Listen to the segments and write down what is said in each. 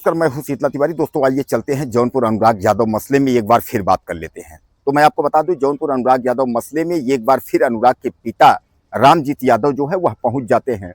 नमस्कार, मैं हूं शीतला तिवारी। दोस्तों आइए चलते हैं जौनपुर अनुराग यादव मसले में एक बार फिर बात कर लेते हैं। तो मैं आपको बता दूं, जौनपुर अनुराग यादव मसले में एक बार फिर अनुराग के पिता रामजीत यादव जो है वह पहुंच जाते हैं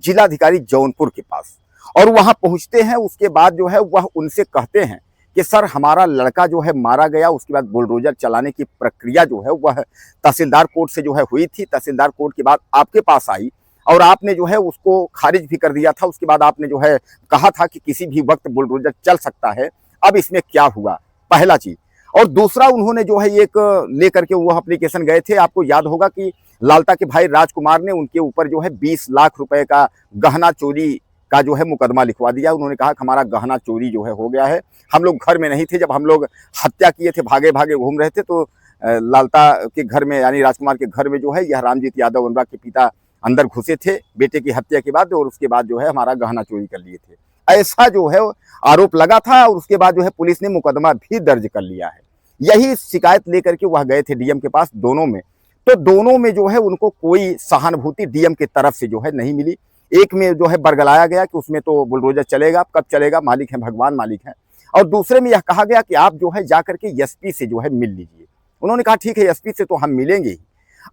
जिलाधिकारी जौनपुर के पास। और वहां पहुंचते हैं, उसके बाद जो है वह उनसे कहते हैं कि सर हमारा लड़का जो है मारा गया। उसके बाद बुलडोजर चलाने की प्रक्रिया जो है वह तहसीलदार कोर्ट से जो है हुई थी, तहसीलदार कोर्ट के बाद आपके पास आई और आपने जो है उसको खारिज भी कर दिया था। उसके बाद आपने जो है कहा था कि किसी भी वक्त बुलडोजर चल सकता है। अब इसमें क्या हुआ, पहला चीज। और दूसरा, उन्होंने जो है एक लेकर के वो एप्लीकेशन गए थे। आपको याद होगा कि लालता के भाई राजकुमार ने उनके ऊपर जो है 20 लाख रुपए का गहना चोरी का जो है मुकदमा लिखवा दिया। उन्होंने कहा कि हमारा गहना चोरी जो है हो गया है, हम लोग घर में नहीं थे जब हम लोग हत्या किए थे, भागे भागे घूम रहे थे। तो लालता के घर में यानी राजकुमार के घर में जो है यह रामजीत यादव अनुराग के पिता अंदर घुसे थे बेटे की हत्या के बाद, और उसके बाद जो है हमारा गहना चोरी कर लिए थे, ऐसा जो है आरोप लगा था। और उसके बाद जो है पुलिस ने मुकदमा भी दर्ज कर लिया है। यही शिकायत लेकर के वह गए थे डीएम के पास, दोनों में। तो दोनों में जो है उनको कोई सहानुभूति डीएम की तरफ से जो है नहीं मिली। एक में जो है बरगलाया गया कि उसमें तो बुलडोजर चलेगा, कब चलेगा, मालिक है भगवान, मालिक है। और दूसरे में यह कहा गया कि आप जो है जाकर के एसपी से जो है मिल लीजिए। उन्होंने कहा ठीक है, एसपी से तो हम मिलेंगे ही।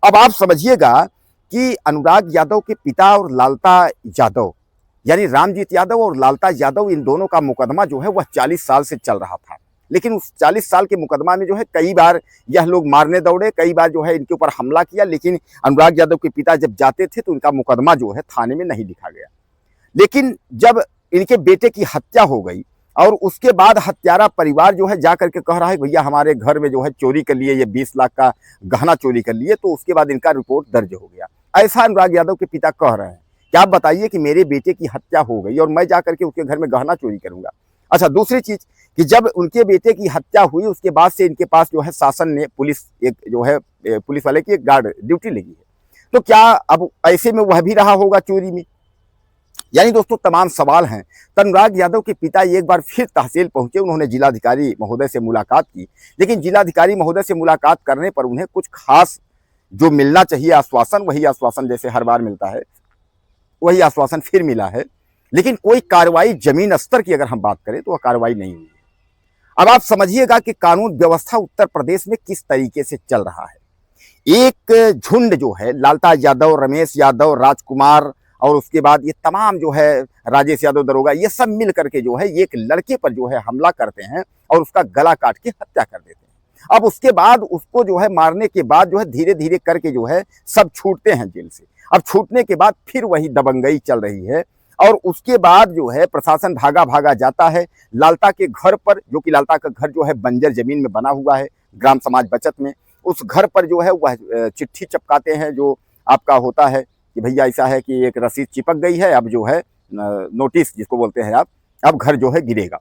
अब आप समझिएगा कि अनुराग यादव के पिता और लालता यादव यानी रामजीत यादव और लालता यादव, इन दोनों का मुकदमा जो है वह 40 साल से चल रहा था। लेकिन उस 40 साल के मुकदमा में जो है कई बार यह लोग मारने दौड़े, कई बार जो है इनके ऊपर हमला किया। लेकिन अनुराग यादव के पिता जब जाते थे तो इनका मुकदमा जो है थाने में नहीं लिखा गया। लेकिन जब इनके बेटे की हत्या हो गई और उसके बाद हत्यारा परिवार जो है जाकर के कह रहा है भैया हमारे घर में जो है चोरी कर लिए, ये 20 लाख का गहना चोरी कर लिए, तो उसके बाद इनका रिपोर्ट दर्ज हो गया। ऐसा अनुराग यादव के पिता कह रहे हैं कि आप बताइए कि मेरे बेटे की हत्या हो गई और मैं जाकर के उसके घर में गहना चोरी करूंगा। अच्छा, दूसरी चीज कि जब उनके बेटे की हत्या हुई उसके बाद से इनके पास जो है शासन ने पुलिस एक जो है पुलिस वाले की एक गार्ड ड्यूटी लगी है। तो क्या अब ऐसे में वह भी रहा होगा चोरी में? यानी दोस्तों तमाम सवाल हैं। तो अनुराग यादव के पिता एक बार फिर तहसील पहुंचे, उन्होंने जिलाधिकारी महोदय से मुलाकात की। लेकिन जिलाधिकारी महोदय से मुलाकात करने पर उन्हें कुछ खास जो मिलना चाहिए आश्वासन, वही आश्वासन जैसे हर बार मिलता है, वही आश्वासन फिर मिला है। लेकिन कोई कार्रवाई जमीन स्तर की अगर हम बात करें तो वह कार्रवाई नहीं हुई। अब आप समझिएगा कि कानून व्यवस्था उत्तर प्रदेश में किस तरीके से चल रहा है। एक झुंड जो है लालता यादव, रमेश यादव, राजकुमार और उसके बाद ये तमाम जो है राजेश यादव दरोगा, ये सब मिल करके जो है एक लड़के पर जो है हमला करते हैं और उसका गला काट के हत्या कर देते हैं। अब उसके बाद उसको जो है मारने के बाद जो है धीरे धीरे करके जो है सब छूटते हैं जेल से। अब छूटने के बाद फिर वही दबंगई चल रही है। और उसके बाद जो है प्रशासन भागा भागा जाता है लालता के घर पर, जो कि लालता का घर जो है बंजर जमीन में बना हुआ है ग्राम समाज बचत में। उस घर पर जो है वह चिट्ठी चिपकाते हैं, जो आपका होता है कि भैया ऐसा है कि एक रसीद चिपक गई है, अब जो है नोटिस जिसको बोलते हैं आप, अब घर जो है गिरेगा।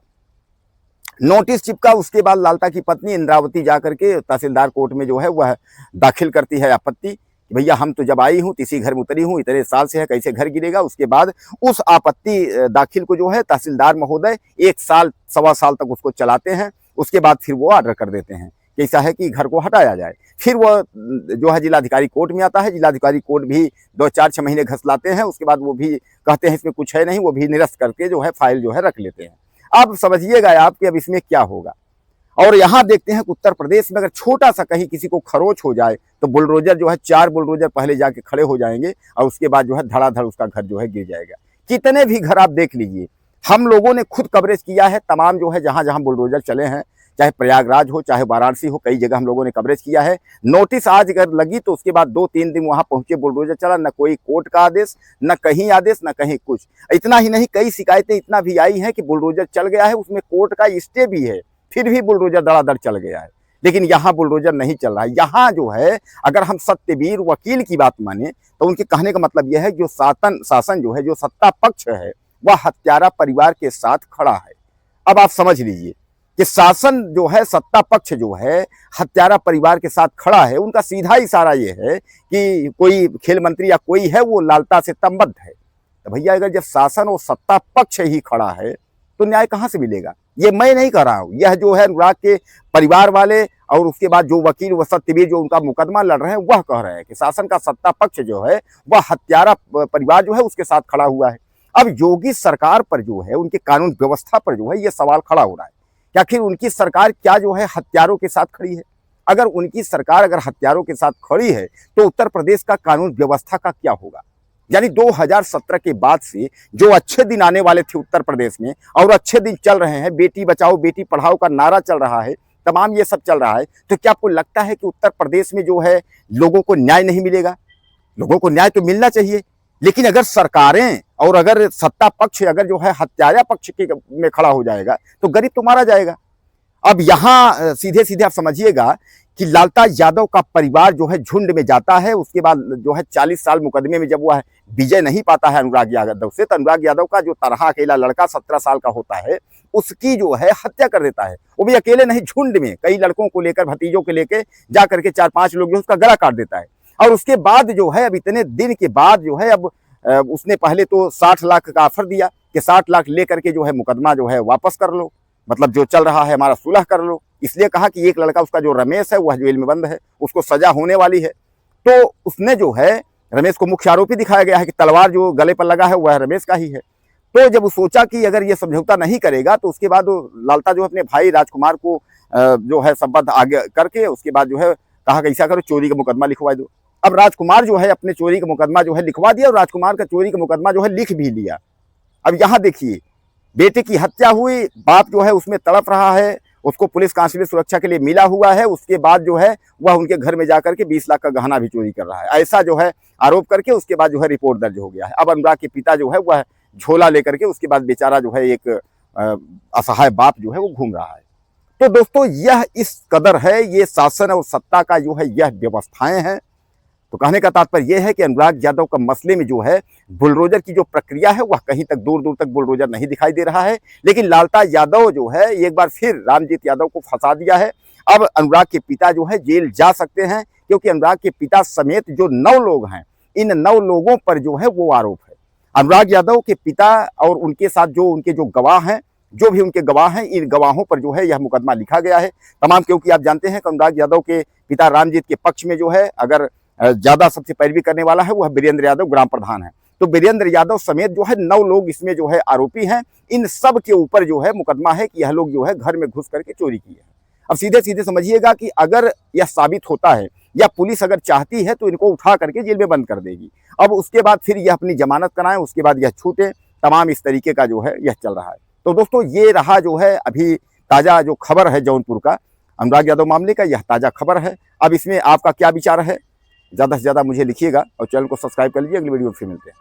नोटिस चिपका। उसके बाद लालता की पत्नी इंद्रावती जाकर के तहसीलदार कोर्ट में जो है वह दाखिल करती है आपत्ति कि भैया हम तो जब आई हूँ इसी घर में उतरी हूँ, इतने साल से है, कैसे घर गिरेगा। उसके बाद उस आपत्ति दाखिल को जो है तहसीलदार महोदय 1 साल सवा साल तक उसको चलाते हैं। उसके बाद फिर वो ऑर्डर कर देते हैं कि ऐसा है कि घर को हटाया जाए। फिर वो जो है जिलाधिकारी कोर्ट में आता है। जिलाधिकारी कोर्ट भी 2-4-6 महीने घसलाते हैं। उसके बाद वो भी कहते हैं इसमें कुछ है नहीं, वो भी निरस्त करके जो है फाइल जो है रख लेते हैं। अब समझिएगा आप कि अब इसमें क्या होगा। और यहाँ देखते हैं कि उत्तर प्रदेश में अगर छोटा सा कहीं किसी को खरोच हो जाए तो बुलडोजर जो है 4 बुलडोजर पहले जाके खड़े हो जाएंगे और उसके बाद जो है धड़ाधड़ उसका घर जो है गिर जाएगा। कितने भी घर आप देख लीजिए, हम लोगों ने खुद कवरेज किया है तमाम जो है जहां जहां बुलडोजर चले हैं, चाहे प्रयागराज हो चाहे वाराणसी हो, कई जगह हम लोगों ने कवरेज किया है। नोटिस आज अगर लगी तो उसके बाद 2-3 दिन वहां पहुंचे बुलडोजर चला, न कोई कोर्ट का आदेश, न कहीं आदेश, न कहीं कुछ। इतना ही नहीं, कई शिकायतें इतना भी आई हैं कि बुलडोजर चल गया है, उसमें कोर्ट का स्टे भी है, फिर भी बुलडोजर धड़ाधड़ चल गया है। लेकिन यहाँ बुलडोजर नहीं चल रहा है। यहाँ जो है अगर हम सत्यवीर वकील की बात माने तो उनके कहने का मतलब यह है जो शासन जो है, जो सत्ता पक्ष है, वह हत्यारा परिवार के साथ खड़ा है। अब आप समझ लीजिए कि शासन जो है, सत्ता पक्ष जो है हत्यारा परिवार के साथ खड़ा है। उनका सीधा इशारा ये है कि कोई खेल मंत्री या कोई है वो लालता से संबद्ध है। तो भैया अगर जब शासन और सत्ता पक्ष ही खड़ा है तो न्याय कहां से मिलेगा? ये मैं नहीं कह रहा हूं, यह जो है अनुराग के परिवार वाले और उसके बाद जो वकील व सत्यवीर जो उनका मुकदमा लड़ रहे हैं वह कह रहे हैं कि शासन का सत्ता पक्ष जो है वह हत्यारा परिवार जो है उसके साथ खड़ा हुआ है। अब योगी सरकार पर जो है, उनके कानून व्यवस्था पर जो है ये सवाल खड़ा हो रहा है कि आखिर उनकी सरकार क्या जो है हत्यारों के साथ खड़ी है। अगर उनकी सरकार अगर हत्यारों के साथ खड़ी है तो उत्तर प्रदेश का कानून व्यवस्था का क्या होगा। यानी 2017 के बाद से जो अच्छे दिन आने वाले थे उत्तर प्रदेश में और अच्छे दिन चल रहे हैं, बेटी बचाओ बेटी पढ़ाओ का नारा चल रहा है, तमाम ये सब चल रहा है, तो क्या आपको लगता है कि उत्तर प्रदेश में जो है लोगों को न्याय नहीं मिलेगा? लोगों को न्याय तो मिलना चाहिए, लेकिन अगर सरकारें और अगर सत्ता पक्ष अगर जो है हत्यारा पक्ष के में खड़ा हो जाएगा तो गरीब तो मारा जाएगा। अब यहाँ सीधे सीधे आप समझिएगा कि लालताज यादव का परिवार जो है झुंड में जाता है, उसके बाद जो है 40 साल मुकदमे में जब वह विजय नहीं पाता है अनुराग यादव से, तो अनुराग यादव का जो तरह अकेला लड़का 17 साल का होता है उसकी जो है हत्या कर देता है। वो भी अकेले नहीं, झुंड में कई लड़कों को लेकर, भतीजों को लेकर जा करके 4-5 लोग जो उसका गला काट देता है। और उसके बाद जो है अब इतने दिन के बाद जो है अब उसने पहले तो 60 लाख का ऑफर दिया कि 60 लाख लेकर के जो है मुकदमा जो है वापस कर लो, मतलब जो चल रहा है हमारा सुलह कर लो। इसलिए कहा कि एक लड़का उसका जो रमेश है वह जेल में बंद है, उसको सजा होने वाली है। तो उसने जो है रमेश को मुख्य आरोपी दिखाया गया है कि तलवार जो गले पर लगा है वह रमेश का ही है। तो जब वो सोचा कि अगर ये समझौता नहीं करेगा तो उसके बाद लालता जो अपने भाई राजकुमार को जो है संबद्ध आगे करके उसके बाद जो है कहा कि ऐसा करो चोरी का मुकदमा लिखवा दो। अब राजकुमार जो है अपने चोरी का मुकदमा जो है लिखवा दिया और राजकुमार का चोरी का मुकदमा जो है लिख भी लिया। अब यहाँ देखिए बेटे की हत्या हुई, बाप जो है उसमें तड़प रहा है, उसको पुलिस कांस्टेबल सुरक्षा के लिए मिला हुआ है, उसके बाद जो है वह उनके घर में जाकर के 20 लाख का गहना भी चोरी कर रहा है, ऐसा जो है आरोप करके उसके बाद जो है रिपोर्ट दर्ज हो गया है। अब अनुराग के पिता जो है वह झोला लेकर के उसके बाद बेचारा जो है एक असहाय बाप जो है वो घूम रहा है। तो दोस्तों यह इस कदर है, ये शासन और सत्ता का जो है यह व्यवस्थाएं हैं। तो कहने का तात्पर्य यह है कि अनुराग यादव का मसले में जो है बुलडोजर की जो प्रक्रिया है वह कहीं तक दूर दूर तक बुलडोजर नहीं दिखाई दे रहा है, लेकिन लालताज यादव जो है एक बार फिर रामजीत यादव को फंसा दिया है। अब अनुराग के पिता जो है जेल जा सकते हैं, क्योंकि अनुराग के पिता समेत जो 9 लोग हैं, इन 9 लोगों पर जो है वो आरोप है। अनुराग यादव के पिता और उनके साथ जो उनके जो गवाह हैं, जो भी उनके गवाह हैं, इन गवाहों पर जो है यह मुकदमा लिखा गया है तमाम, क्योंकि आप जानते हैं कि अनुराग यादव के पिता रामजीत के पक्ष में जो है अगर ज्यादा सबसे पैरवी करने वाला है वह वीरेंद्र यादव ग्राम प्रधान है। तो वीरेंद्र यादव समेत जो है 9 लोग इसमें जो है आरोपी हैं। इन सब के ऊपर जो है मुकदमा है कि यह लोग जो है घर में घुस करके चोरी की है। अब सीधे सीधे समझिएगा कि अगर यह साबित होता है या पुलिस अगर चाहती है तो इनको उठा करके जेल में बंद कर देगी। अब उसके बाद फिर यह अपनी जमानत कराएं, उसके बाद यह छूटे, तमाम इस तरीके का जो है यह चल रहा है। तो दोस्तों ये रहा जो है अभी ताज़ा जो खबर है जौनपुर का अनुराग यादव मामले का, यह ताज़ा खबर है। अब इसमें आपका क्या विचार है, ज़्यादा से ज़्यादा मुझे लिखिएगा और चैनल को सब्सक्राइब कर लीजिए। अगली वीडियो में फिर मिलते हैं।